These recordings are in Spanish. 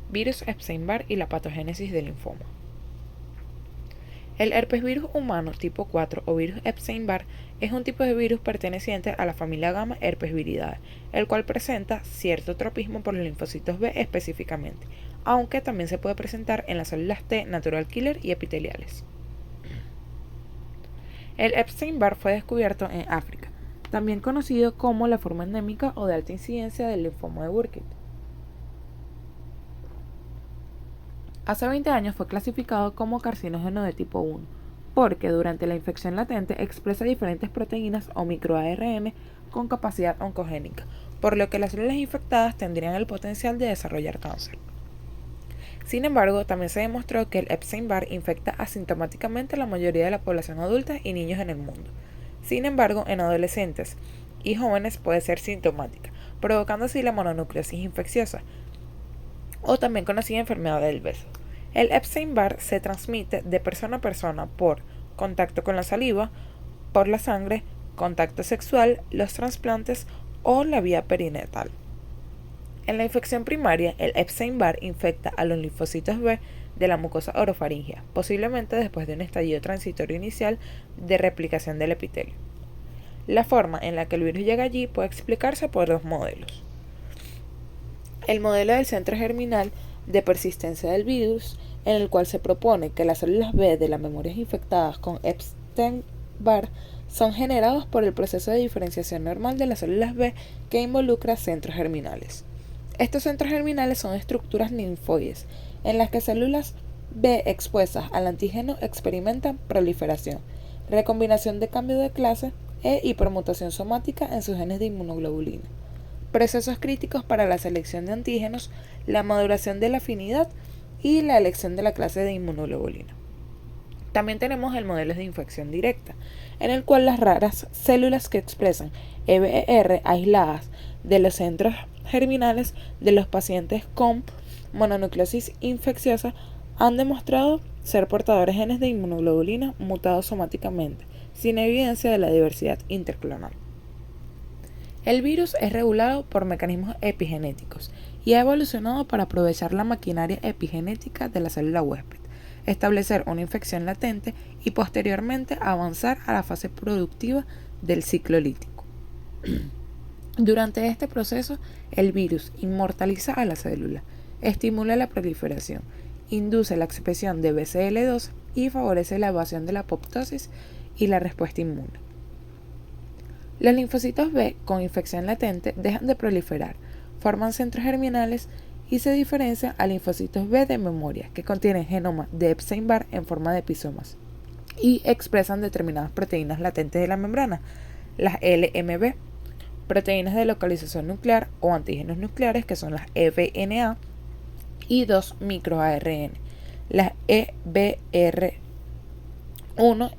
virus Epstein-Barr y la patogénesis del linfoma. El herpesvirus humano tipo 4 o virus Epstein-Barr es un tipo de virus perteneciente a la familia gamma Herpesviridae, el cual presenta cierto tropismo por los linfocitos B específicamente, aunque también se puede presentar en las células T natural killer y epiteliales. El Epstein-Barr fue descubierto en África, también conocido como la forma endémica o de alta incidencia del linfoma de Burkitt. Hace 20 años fue clasificado como carcinógeno de tipo 1, porque durante la infección latente expresa diferentes proteínas o microARN con capacidad oncogénica, por lo que las células infectadas tendrían el potencial de desarrollar cáncer. Sin embargo, también se demostró que el Epstein-Barr infecta asintomáticamente a la mayoría de la población adulta y niños en el mundo. Sin embargo, en adolescentes y jóvenes puede ser sintomática, provocando así la mononucleosis infecciosa, o también conocida enfermedad del beso. El Epstein-Barr se transmite de persona a persona por contacto con la saliva, por la sangre, contacto sexual, los trasplantes o la vía perinatal. En la infección primaria, el Epstein-Barr infecta a los linfocitos B de la mucosa orofaringea, posiblemente después de un estallido transitorio inicial de replicación del epitelio. La forma en la que el virus llega allí puede explicarse por dos modelos. El modelo del centro germinal de persistencia del virus, en el cual se propone que las células B de las memorias infectadas con Epstein-Barr son generados por el proceso de diferenciación normal de las células B que involucra centros germinales. Estos centros germinales son estructuras linfoides, en las que células B expuestas al antígeno experimentan proliferación, recombinación de cambio de clase e hipermutación somática en sus genes de inmunoglobulina. Procesos críticos para la selección de antígenos, la maduración de la afinidad y la elección de la clase de inmunoglobulina. También tenemos el modelo de infección directa, en el cual las raras células que expresan EBR aisladas de los centros germinales de los pacientes con mononucleosis infecciosa han demostrado ser portadores genes de inmunoglobulina mutados somáticamente, sin evidencia de la diversidad interclonal. El virus es regulado por mecanismos epigenéticos y ha evolucionado para aprovechar la maquinaria epigenética de la célula huésped, establecer una infección latente y posteriormente avanzar a la fase productiva del ciclo lítico. Durante este proceso, el virus inmortaliza a la célula, estimula la proliferación, induce la expresión de BCL2 y favorece la evasión de la apoptosis y la respuesta inmune. Los linfocitos B con infección latente dejan de proliferar, forman centros germinales y se diferencian a linfocitos B de memoria, que contienen genoma de Epstein-Barr en forma de episomas y expresan determinadas proteínas latentes de la membrana, las LMB, proteínas de localización nuclear o antígenos nucleares, que son las EBNA, y dos microARN, las EBR1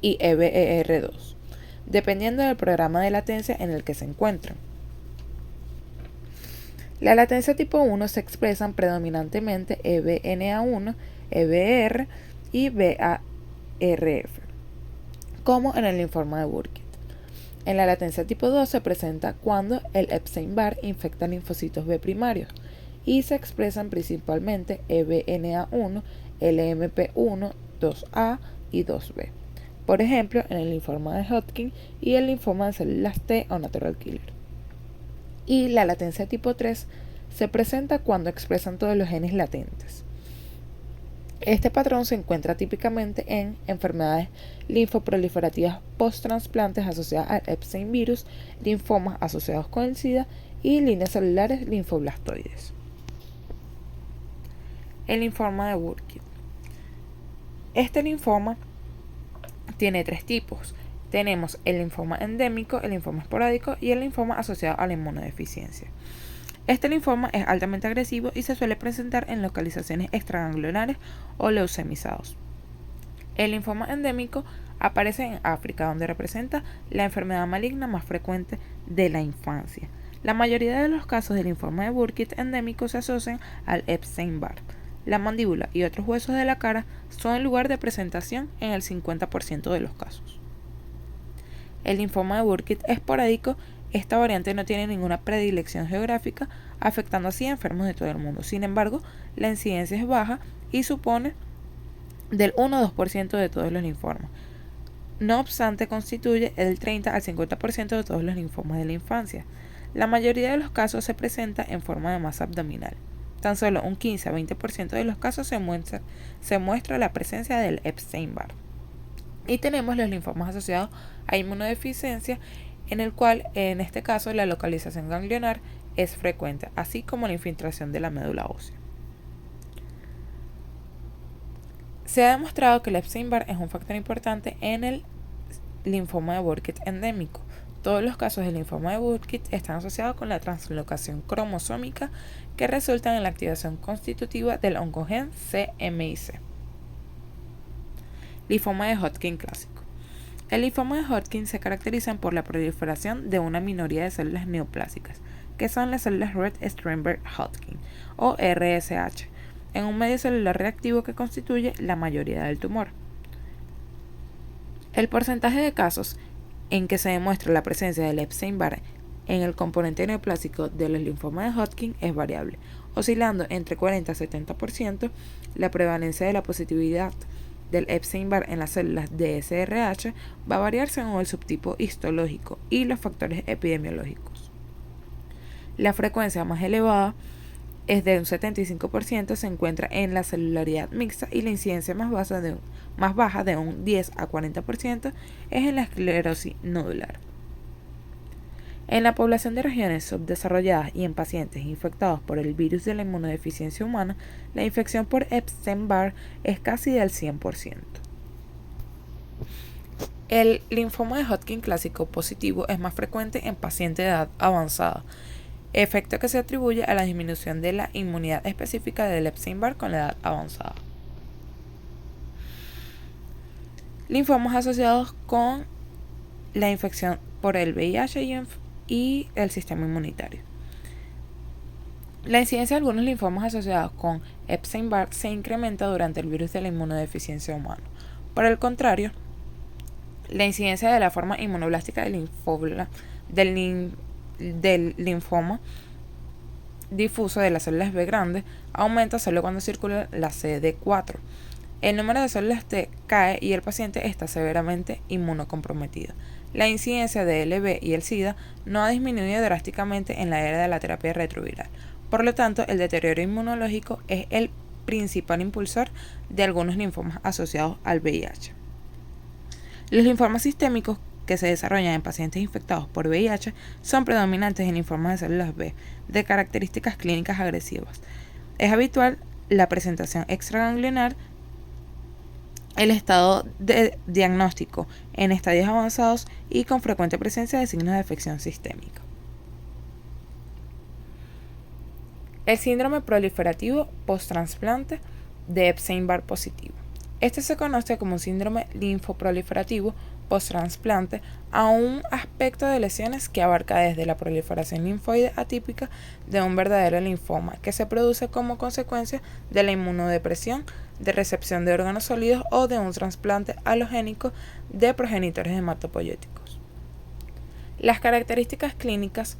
y EBR2, dependiendo del programa de latencia en el que se encuentran. La latencia tipo 1 se expresan predominantemente EBNA1, EBR y BARF, como en el linfoma de Burkitt. En la latencia tipo 2 se presenta cuando el Epstein-Barr infecta linfocitos B primarios y se expresan principalmente EBNA1, LMP1, 2A y 2B. Por ejemplo, en el linfoma de Hodgkin y el linfoma de células T o natural killer. Y la latencia tipo 3 se presenta cuando expresan todos los genes latentes. Este patrón se encuentra típicamente en enfermedades linfoproliferativas post-trasplantes asociadas al Epstein virus, linfomas asociados con el SIDA y líneas celulares linfoblastoides. El linfoma de Burkitt. Este linfoma tiene tres tipos. Tenemos el linfoma endémico, el linfoma esporádico y el linfoma asociado a la inmunodeficiencia. Este linfoma es altamente agresivo y se suele presentar en localizaciones extraganglionares o leucemizados. El linfoma endémico aparece en África, donde representa la enfermedad maligna más frecuente de la infancia. La mayoría de los casos del linfoma de Burkitt endémico se asocian al Epstein-Barr. La mandíbula y otros huesos de la cara son el lugar de presentación en el 50% de los casos. El linfoma de Burkitt esporádico Esta variante no tiene ninguna predilección geográfica, afectando así a enfermos de todo el mundo. Sin embargo, la incidencia es baja y supone del 1 o 2% de todos los linfomas. No obstante, constituye el 30 al 50% de todos los linfomas de la infancia. La mayoría de los casos se presenta en forma de masa abdominal. Tan solo un 15 a 20% de los casos se muestra la presencia del Epstein-Barr. Y tenemos los linfomas asociados a inmunodeficiencia, en el cual, en este caso, la localización ganglionar es frecuente, así como la infiltración de la médula ósea. Se ha demostrado que el Epstein-Barr es un factor importante en el linfoma de Burkitt endémico. Todos los casos de linfoma de Burkitt están asociados con la translocación cromosómica que resulta en la activación constitutiva del oncogen CMYC. Linfoma de Hodgkin clásico. El linfoma de Hodgkin se caracteriza por la proliferación de una minoría de células neoplásicas, que son las células Red Steinberg Hodgkin, o RSH, en un medio celular reactivo que constituye la mayoría del tumor. El porcentaje de casos en que se demuestra la presencia del Epstein-Barr en el componente neoplásico de los linfomas de Hodgkin es variable, oscilando entre 40 y 70%. La prevalencia de la positividad del Epstein-Barr en las células DSRH va a variar según el subtipo histológico y los factores epidemiológicos. La frecuencia más elevada es de un 75%, se encuentra en la celularidad mixta, y la incidencia más baja de un 10 a 40% es en la esclerosis nodular. En la población de regiones subdesarrolladas y en pacientes infectados por el virus de la inmunodeficiencia humana, la infección por Epstein-Barr es casi del 100%. El linfoma de Hodgkin clásico positivo es más frecuente en pacientes de edad avanzada, efecto que se atribuye a la disminución de la inmunidad específica del Epstein-Barr con la edad avanzada. Linfomas asociados con la infección por el VIH y el sistema inmunitario. La incidencia de algunos linfomas asociados con Epstein-Barr se incrementa durante el virus de la inmunodeficiencia humana. Por el contrario, la incidencia de la forma inmunoblástica del linfoma difuso de las células B grandes aumenta solo cuando circula la CD4. El número de células T cae y el paciente está severamente inmunocomprometido. La incidencia de LB y el SIDA no ha disminuido drásticamente en la era de la terapia retroviral. Por lo tanto, el deterioro inmunológico es el principal impulsor de algunos linfomas asociados al VIH. Los linfomas sistémicos que se desarrollan en pacientes infectados por VIH son predominantes en linfomas de células B, de características clínicas agresivas. Es habitual la presentación extraganglionar, el estado de diagnóstico en estadios avanzados y con frecuente presencia de signos de afección sistémica. El síndrome proliferativo post-trasplante de Epstein-Barr positivo. Este se conoce como síndrome linfoproliferativo post-trasplante a un aspecto de lesiones que abarca desde la proliferación linfoide atípica de un verdadero linfoma, que se produce como consecuencia de la inmunodepresión, de recepción de órganos sólidos o de un trasplante alogénico de progenitores hematopoyéticos. Las características clínicas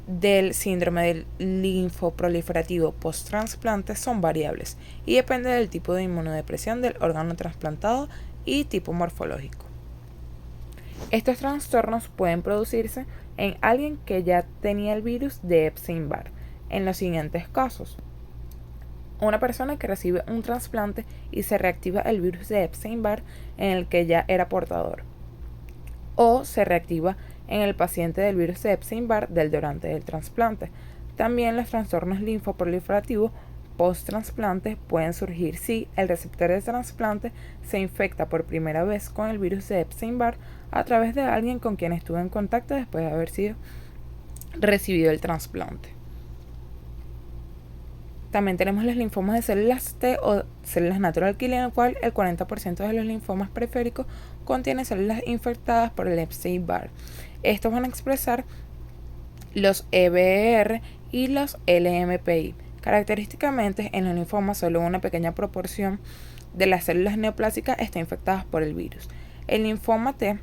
del síndrome del linfoproliferativo post-trasplante son variables y depende del tipo de inmunodepresión del órgano trasplantado y tipo morfológico. Estos trastornos pueden producirse en alguien que ya tenía el virus de Epstein-Barr en los siguientes casos: una persona que recibe un trasplante y se reactiva el virus de Epstein-Barr en el que ya era portador, o se reactiva en el paciente del virus de Epstein-Barr del donante del trasplante. También los trastornos linfoproliferativos post-trasplante pueden surgir si el receptor de trasplante se infecta por primera vez con el virus de Epstein-Barr a través de alguien con quien estuvo en contacto después de haber sido recibido el trasplante. También tenemos los linfomas de células T o células natural killer, en el cual el 40% de los linfomas periféricos contienen células infectadas por el Epstein-Barr. Estos van a expresar los EBR y los LMPI. Característicamente, en los linfomas solo una pequeña proporción de las células neoplásicas está infectadas por el virus. El linfoma T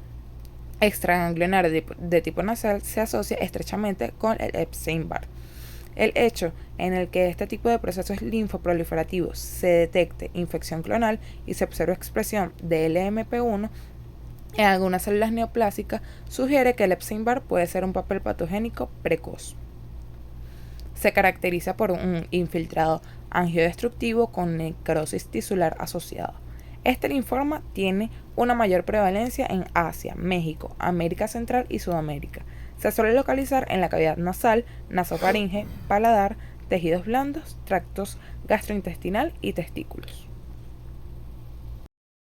extraganglionar de tipo nasal se asocia estrechamente con el Epstein-Barr. El hecho en el que este tipo de procesos linfoproliferativos se detecte infección clonal y se observe expresión de LMP1 en algunas células neoplásicas sugiere que el Epstein-Barr puede ser un papel patogénico precoz. Se caracteriza por un infiltrado angiodestructivo con necrosis tisular asociada. Este linfoma tiene una mayor prevalencia en Asia, México, América Central y Sudamérica. Se suele localizar en la cavidad nasal, nasofaringe, paladar, tejidos blandos, tractos gastrointestinal y testículos.